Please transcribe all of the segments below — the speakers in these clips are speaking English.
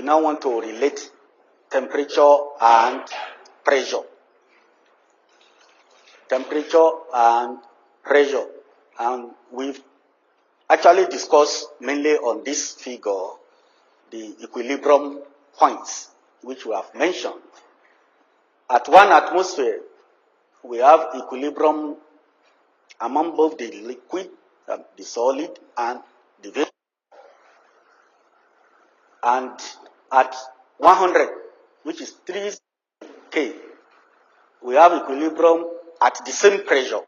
now want to relate temperature and pressure. Temperature and pressure. And we've actually discussed mainly on this figure the equilibrium points which we have mentioned. At 1 atmosphere, we have equilibrium among both the liquid, the solid, and the vapor. And at 100, which is 3 K, we have equilibrium at the same pressure.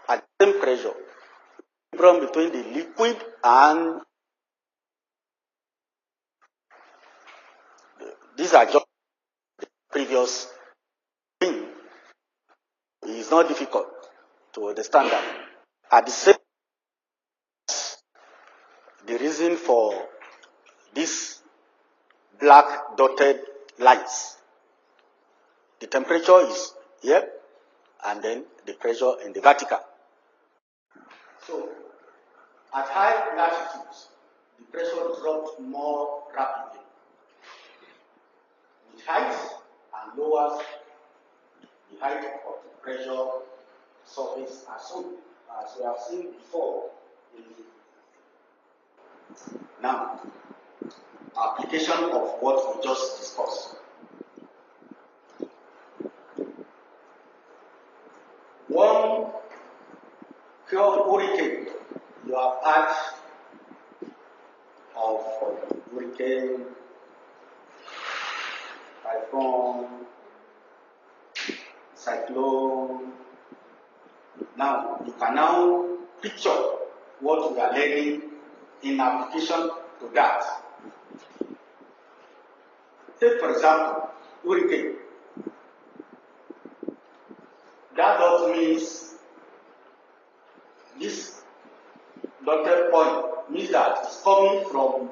At the same pressure, equilibrium between the liquid and these are just the previous thing. It is not difficult to understand that. At the same, the reason for this black dotted lines, the temperature is here, and then the pressure in the vertical. So, at high latitudes, the pressure dropped more rapidly. It heights and lowers the height of the pressure surface as we have seen before. Now, application of what we just discussed. One pure hurricane, you have had of hurricane, typhoon, cyclone. Now, you can now picture what we are learning in application to that. Take, for example, hurricane. That dot means this dotted point means that it's coming from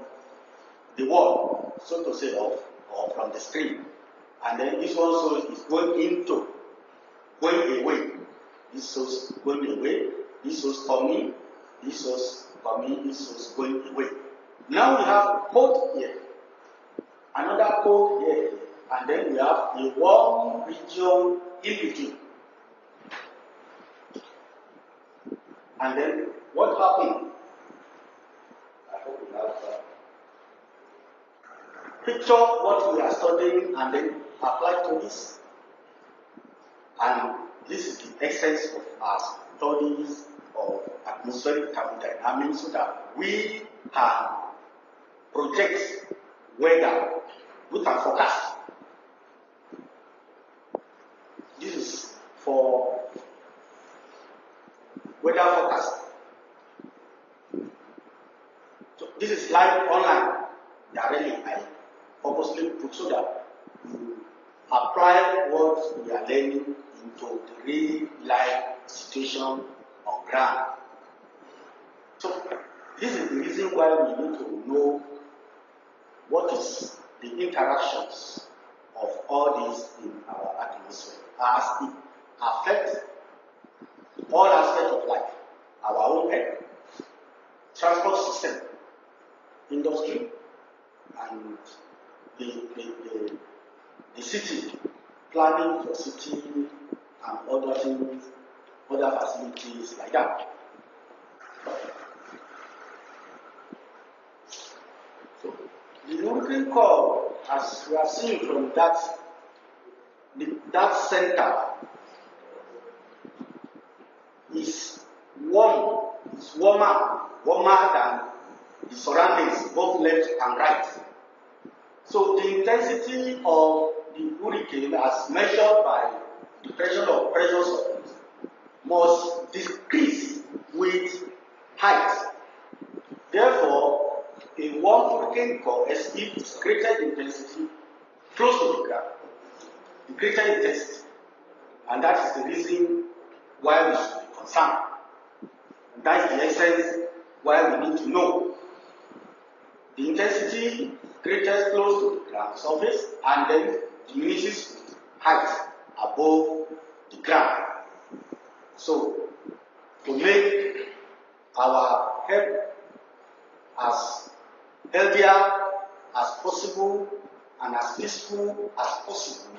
the wall, so to say, or from the screen. And then this also is going away. This shows going away, this shows coming, this shows coming, this shows going away. Now we have cold here, another cold here, and then we have a warm region in between. And then what happened? I hope we have picture what we are studying and then apply to this. And this is the essence of our studies of atmospheric thermodynamics, so that we can project weather, we can forecast. This is for weather forecast. So this is live online. Directly, I purposely put so that you apply what we are learning into the real life situation on ground. So this is the reason why we need to know what is the interactions of all these in our atmosphere as it affects all aspects of life, our own health, transport system, industry, and the city, planning for city and other things, other facilities like that. So the hurricane core, as we have seen from that center, is warm, it's warmer than the surroundings, both left and right. So the intensity of the hurricane, as measured by the pressure surface, must decrease with height. Therefore, a warm hurricane core exhibits greater intensity close to the ground, the greater intensity. And that is the reason why we should be concerned. And that is the essence why we need to know the intensity greatest close to the ground surface and then diminishes with height above the ground. So, to make our health as healthier as possible and as peaceful as possible,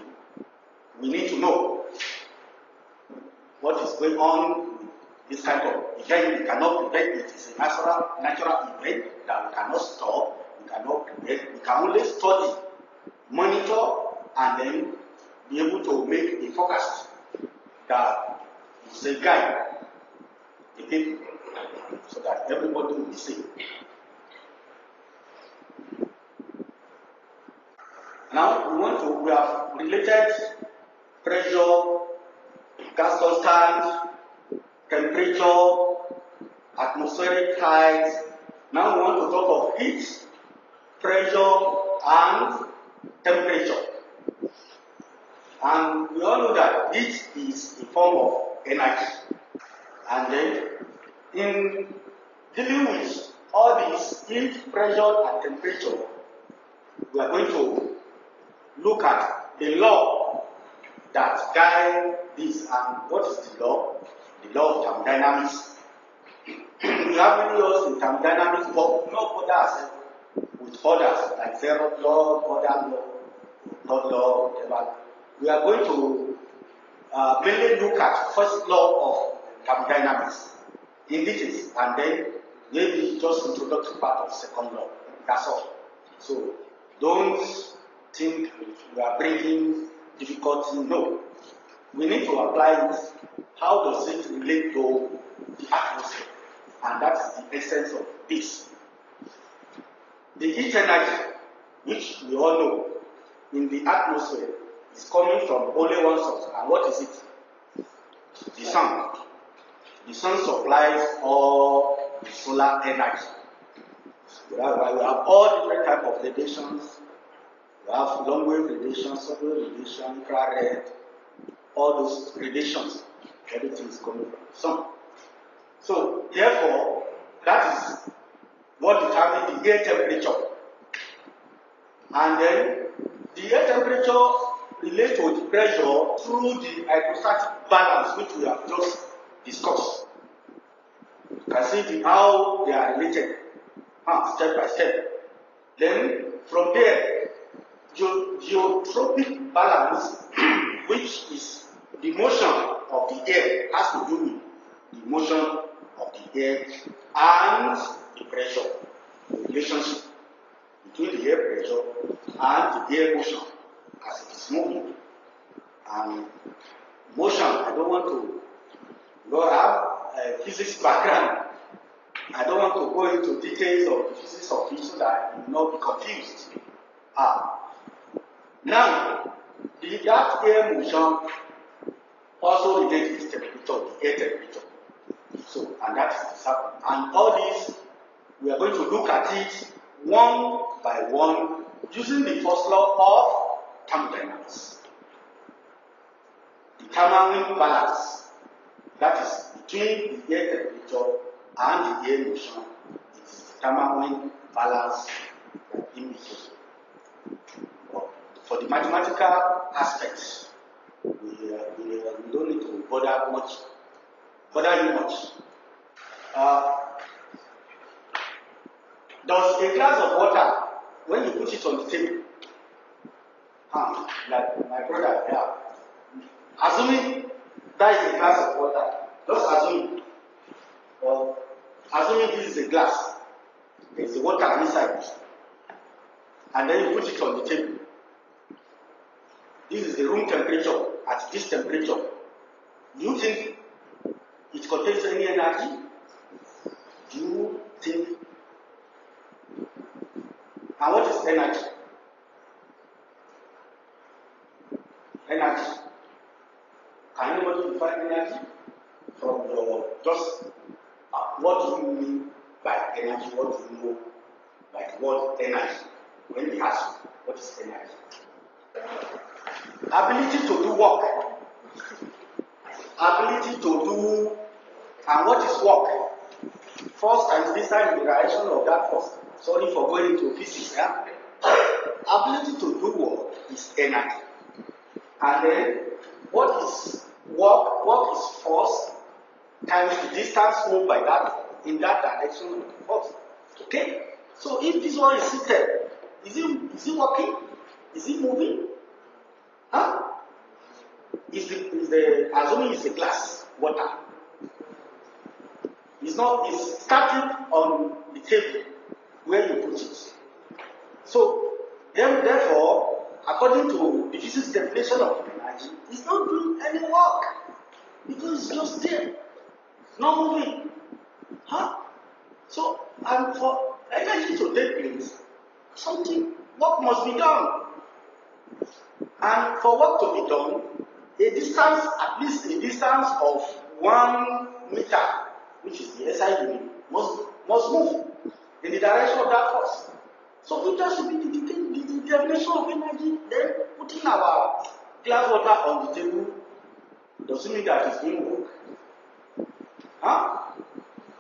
we need to know what is going on with this kind of event. We cannot prevent it. It's a natural event that we cannot stop, we cannot prevent. We can only study, monitor, and then be able to make a forecast that will safeguard the people so that everybody will be safe. Now we have related pressure, gas constant, temperature, atmospheric height. Now we want to talk of heat, pressure, and temperature. And we all know that heat is a form of energy. And then in dealing with all these heat, pressure, and temperature, we are going to look at the law that guide this. And what is the law? The law of thermodynamics. We have many laws in thermodynamics, but no bother ourselves with others like zero law, other law, third law, whatever. We are going to mainly look at first law of thermodynamics in details, and then maybe just introductory part of second law. That's all. So don't think we are bringing difficulty. No. We need to apply it. How does it relate to the atmosphere? And that's the essence of this. The heat energy, which we all know in the atmosphere, is coming from only one source. And what is it? The sun. The sun supplies all the solar energy. That's why we have all different types of radiations. We have long wave radiation, sub-wave radiation, infrared, all those radiations. Everything is coming from the sun. So, therefore, that is what determines the air temperature. And then, the air temperature relates to the pressure through the hydrostatic balance, which we have just discussed. You can see how they are related, step by step. Then, from there, geotropic balance, which is the motion of the air, has to do with the motion of the air and the pressure, the relationship between the air pressure and the air motion as it is moving. And motion, I don't want to have a physics background. I don't want to go into details of the physics of it so that you will not be confused. Now, that air motion also relates with temperature, the air temperature. So, and that is the circle. And all these, we are going to look at it one by one using the first law of thermodynamics. Determining balance, that is between the air temperature and the air motion, is determining balance in between. For the mathematical aspects, we don't need to bother you much. Does a glass of water, when you put it on the table, like my brother here, assuming that is a glass of water, just assuming this is a glass, there is water inside, and then you put it on the table. This is the room temperature. At this temperature, do you think it contains any energy? Do you think? And what is energy? Energy. Can anybody define energy? From your just what do you mean by energy? What do you know by the word energy? When they ask you, what is energy? Ability to do work. Ability to do, and what is work? Force times distance in the direction of that force. Sorry for going into physics. Yeah? Ability to do work is energy. And then, what is work? Work is force times the distance moved by that in that direction of the force. Okay? So if this one is seated, is it working? Is it moving? Huh? Assuming it's a glass water. It's static on the table where you put it. So, therefore, according to the physics definition of energy, it's not doing any work because it's just there, not moving. Huh? So, and for energy to take place, work must be done. And for work to be done, at least a distance of 1 meter, which is the SI unit, must move in the direction of that force. So it has to be the definition of energy. Then putting our glass water on the table doesn't mean that it's doing work. Huh?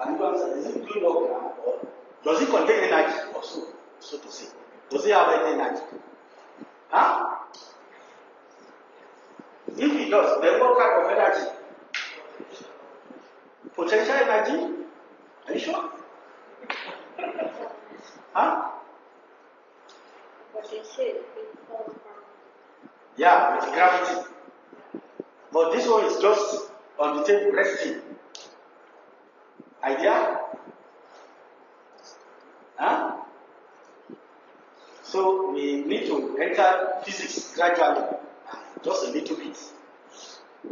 And you answer, is it doing work now? Or does it contain energy also, so to say? Does it have any energy? Huh? If it does, then what kind of energy? Potential energy? Are you sure? Huh? Yeah, with gravity. But this one is just on the table resting. Idea? Huh? So we need to enter physics gradually, just a little bit.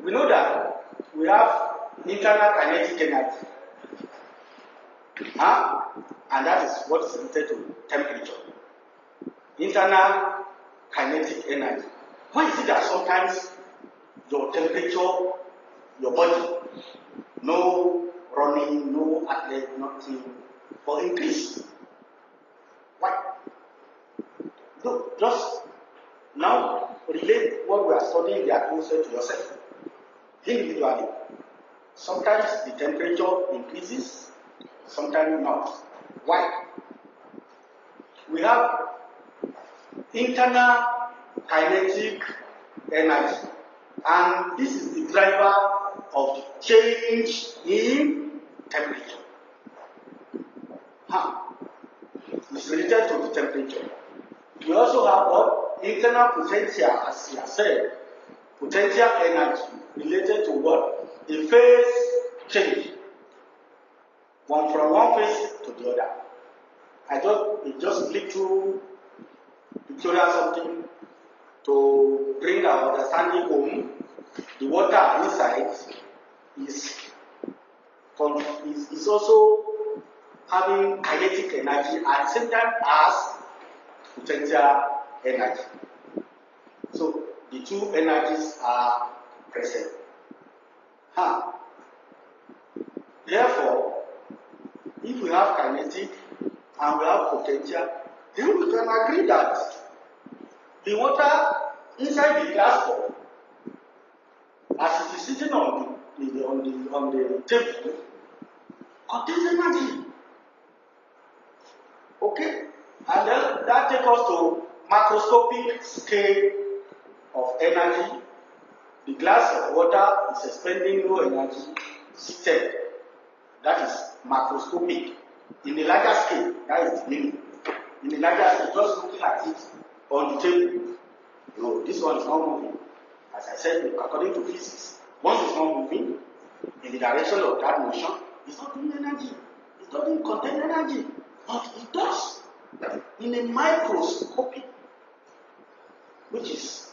We know that we have internal kinetic energy. Huh? And that is what is related to temperature. Internal kinetic energy. Why is it that sometimes your temperature, your body, no running, no athlete, nothing, but increase? Why? Look, just now relate what we are studying in the atmosphere to yourself. Individually. Sometimes the temperature increases, sometimes not. Why? We have internal kinetic energy, and this is the driver of the change in temperature. It's related to the temperature. We also have what? Internal potential, as we have said. Potential energy related to what? The phase change. From one phase to the other. I just click through pictorial something to bring our understanding home. The water inside is also having kinetic energy at the same time as potential energy. So the two energies are present. Therefore, if we have kinetic and we have potential, then we can agree that the water inside the glass cup, as it is sitting on the table, contains energy. Okay? And then that takes us to macroscopic scale of energy. The glass of water is expending no energy seated. That is macroscopic. In the larger scale, that is the meaning. In the larger scale, just looking at it on the table, no, this one is not moving. As I said, according to physics, once it's not moving in the direction of that motion, it's not doing energy. It doesn't contain energy. But it does. In a microscopic, which is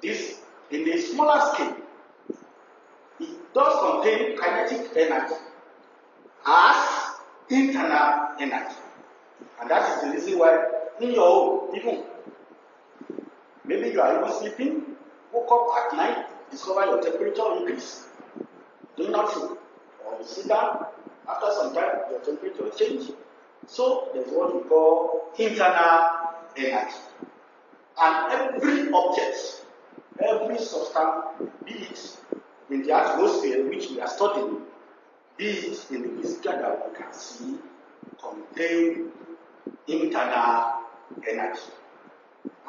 this, in the smaller scale, it does contain kinetic energy as internal energy. And that is the reason why in your home, even maybe you are even sleeping, woke up at night, discover your temperature increase. Do nothing. Or you sit down, after some time your temperature changes. So there's what we call internal energy. And every object, every substance, be it in the atmosphere which we are studying, be it in the physical that we can see, contain internal energy.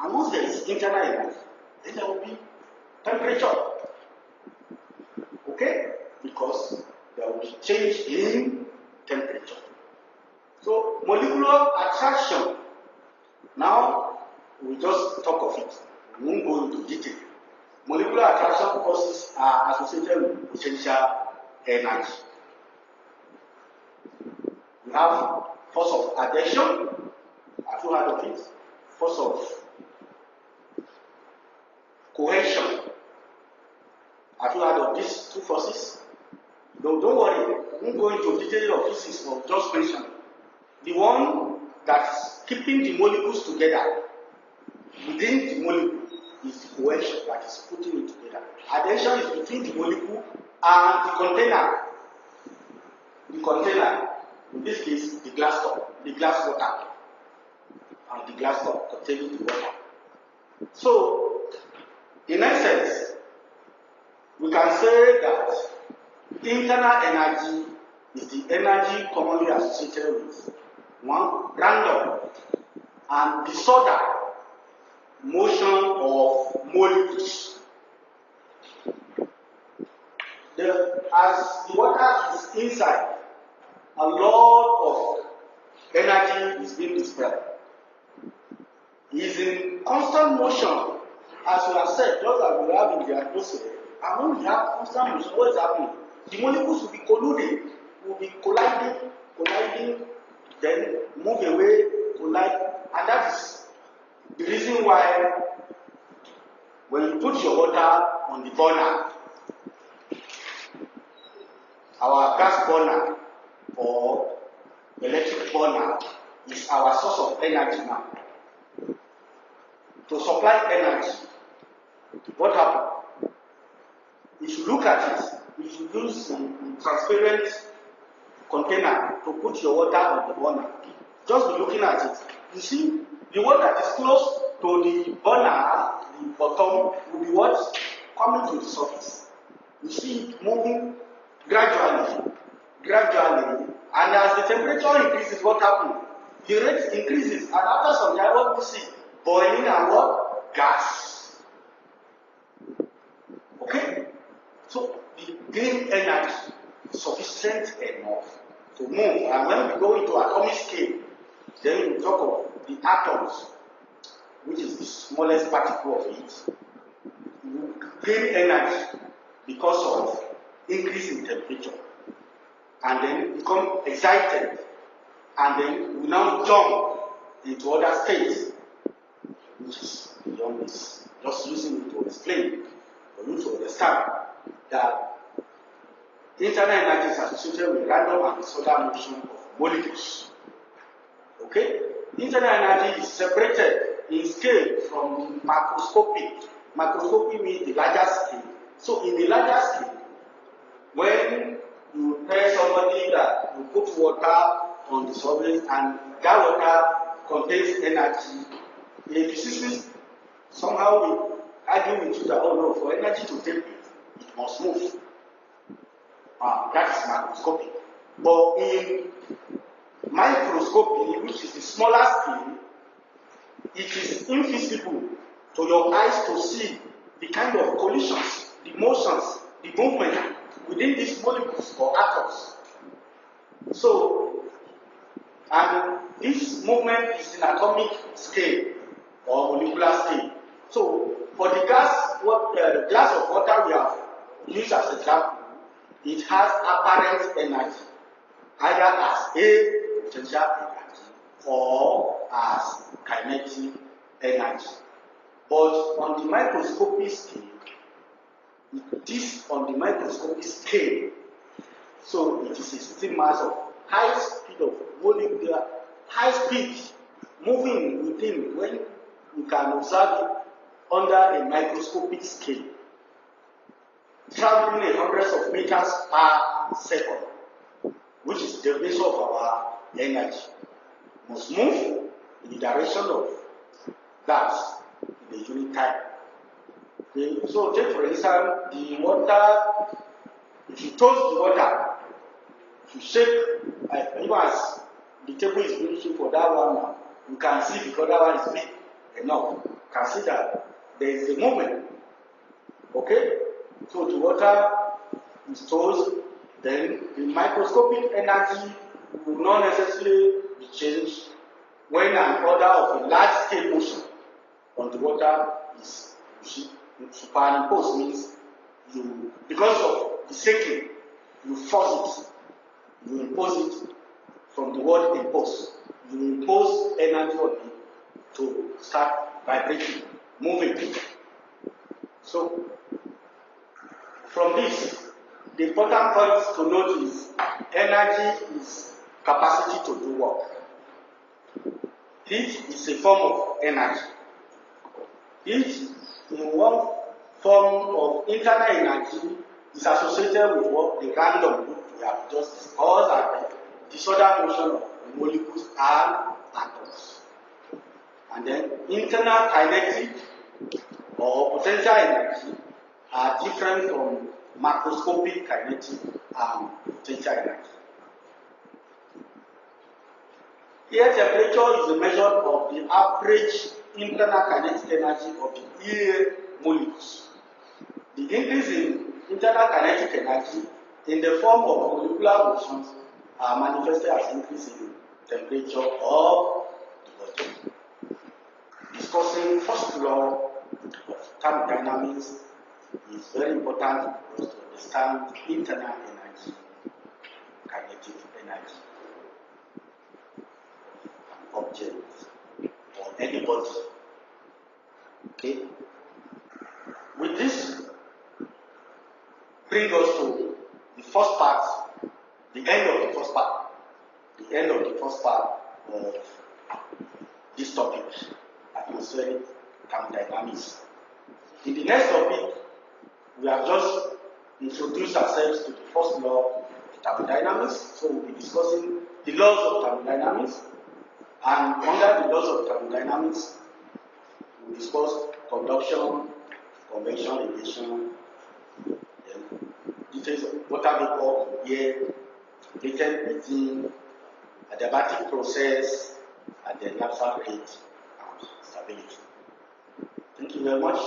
And once there is internal energy, then there will be temperature. Okay? Because there will be change in temperature. So molecular attraction now We just talk of it. We won't go into detail. Molecular attraction forces are associated with potential energy. We have force of adhesion. Have you heard of it? Force of cohesion. Have you heard of these two forces? No, don't worry. We won't go into detail of physics, but just mention it. The one that is keeping the molecules together within the molecule is the cohesion that is putting it together. Adhesion is between the molecule and the container. The container, in this case, the glass top, the glass water, and the glass top containing the water. So, in essence, we can say that internal energy is the energy commonly associated with one, random and disordered motion of molecules. As the water is inside, a lot of energy is being dispelled. It is in constant motion, as we have said, just as we have in the atmosphere. And when we have constant motion, what is happening? The molecules will be colliding, then move away, collide, and that is the reason why when you put your water on the burner, our gas burner or electric burner is our source of energy now. To supply energy, what happened? If you look at it, if you use a transparent container to put your water on the burner, just be looking at it. You see, the one that is close to the burner, the bottom, will be what? Coming to the surface. You see it moving gradually, and as the temperature increases, what happens? The rate increases, and after some time, what we see? Boiling and what? Gas. Okay? So, the gain energy is sufficient enough to move. And when we go into atomic scale, then we talk of the atoms, which is the smallest particle of it. You gain energy because of increase in temperature. And then become excited. And then we now jump into other states, which is beyond this. Just using it to explain, for you to understand that internal energy is associated with random and disordered motion of molecules. Okay? Internal energy is separated in scale from the macroscopic. Macroscopic means the larger scale. So in the larger scale, when you tell somebody that you put water on the surface and that water contains energy, a physicist somehow will argue with you that, oh no, for energy to take place, it must move. That is macroscopic. But in microscopy, which is the smaller scale, it is invisible to your eyes to see the kind of collisions, the motions, the movement within these molecules or atoms. So, and this movement is in atomic scale or molecular scale. So, for the glass of water we have used as an example, it has apparent energy, either as a potential energy or as kinetic energy. But on the microscopic scale, it is on the microscopic scale. So it is a system mass of high speed of molecular, high speed moving within when you can observe it under a microscopic scale, traveling hundreds of meters per second, which is the definition of our energy. Must move in the direction of that in the unit time. Okay. So take for instance the water, if you toast the water, if you shake, even as the table is finishing for that one now, you can see because that one is big enough. You can see that there is a movement. Okay? So the water is toast, then the microscopic energy will not necessarily be changed when an order of a large scale motion on the water is superimposed, means you, because of the shaking, you force it, you impose it from the word impose. You impose energy on it to start vibrating, moving. So, from this, the important point to note is energy is capacity to do work. Heat is a form of energy. Heat, in one form of internal energy, is associated with what the random group we have just discussed and the disordered motion of molecules and atoms. And then internal kinetic or potential energy are different from macroscopic kinetic and potential energy. Air temperature is a measure of the average internal kinetic energy of the air molecules. The increase in internal kinetic energy in the form of molecular motions are manifested as increase in temperature of the body. Discussing first law of thermodynamics is very important for us to understand internal energy, kinetic energy, objects, or any body. Okay? With this, bring us to the first part, the end of the first part. The end of the first part of this topic, atmospheric thermodynamics. In the next topic, we have just introduced ourselves to the first law of thermodynamics. So we'll be discussing the laws of thermodynamics. And under the laws of thermodynamics, we'll discuss conduction, convection, radiation, details of water vapor, air, latent breathing, adiabatic process, and then naphtha rate and stability. Thank you very much.